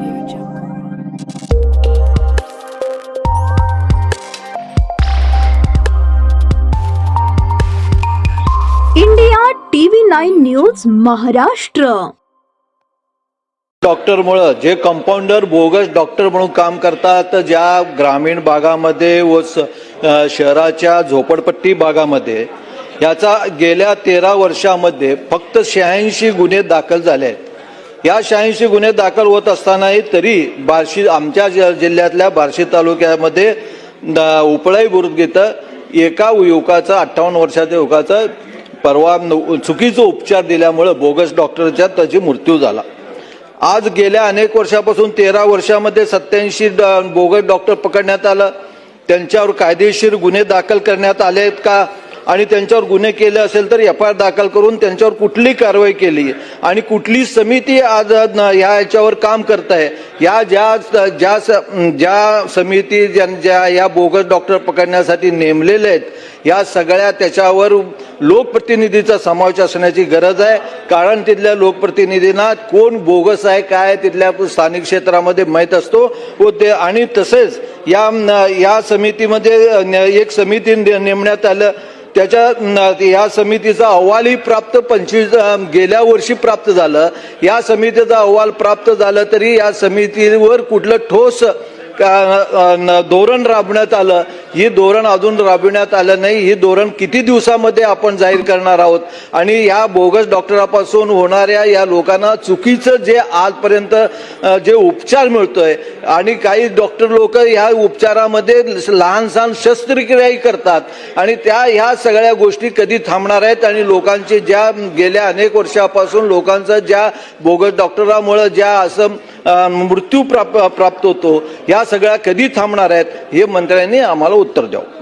Audio Jungle. India TV9 news Maharashtra. डॉक्टरमुळे जे compounder bogus doctor म्हणून काम करतात, ज्या ग्रामीण भागामध्ये व शहराच्या झोपडपट्टी भागामध्ये याचा गेल्या 13 वर्षामध्ये फक्त 86 गुन्हे दाखल झाले आहेत. या 86 गुन्हे दाखल होत असतानाही तरी बार्शी आमच्या जिल्ह्यातल्या बार्शी तालुक्यामध्ये उपळाई बुरुज इथं एका युवकाचा 58 वर्षाच्या युवकाचा परवा चुकीचा उपचार दिल्यामुळे बोगस डॉक्टरच्या त्याची मृत्यू झाला. आज गेल्या अनेक वर्षापासून 13 वर्षामध्ये 87 बोगस डॉक्टर पकडण्यात आलं. त्यांच्यावर कायदेशीर गुन्हे दाखल करण्यात आले आहेत का, आणि त्यांच्यावर गुन्हे केले असेल तर FIR दाखल करून त्यांच्यावर कुठली कारवाई केली आणि कुठली समिती आज याच्यावर काम करत आहे. या ज्या समिती ज्या या बोगस डॉक्टर पकडण्यासाठी नेमलेले आहेत, या सगळ्या त्याच्यावर लोकप्रतिनिधीचा समावेश असण्याची गरज आहे. कारण तिथल्या लोकप्रतिनिधींना कोण बोगस आहे काय तिथल्या स्थानिक क्षेत्रामध्ये माहीत असतो व ते, आणि तसेच या समितीमध्ये एक समिती नेमण्यात आलं. या समितीचा अहवालही प्राप्त 25 गेल्या वर्षी प्राप्त झालं. या समितीचा अहवाल प्राप्त झाला तरी या समितीवर कुठलं ठोस धोरण राबवण्यात आलं, ही धोरण अजून राबविण्यात आलं नाही. ही धोरण किती दिवसामध्ये आपण जाहीर करणार आहोत. आणि या बोगस डॉक्टरापासून होणाऱ्या या लोकांना चुकीचं जे आजपर्यंत जे उपचार मिळतोय, आणि काही डॉक्टर लोक या उपचारामध्ये लहान सहान शस्त्रक्रियाही करतात, आणि ह्या सगळ्या गोष्टी कधी थांबणार आहेत. आणि लोकांचे ज्या गेल्या अनेक वर्षापासून लोकांचं ज्या बोगस डॉक्टरामुळे ज्या असं मृत्यू प्राप्त होतो, या सगळ्या कधी थांबणार आहेत हे मंत्र्यांनी आम्हाला उत्तर द्यावं.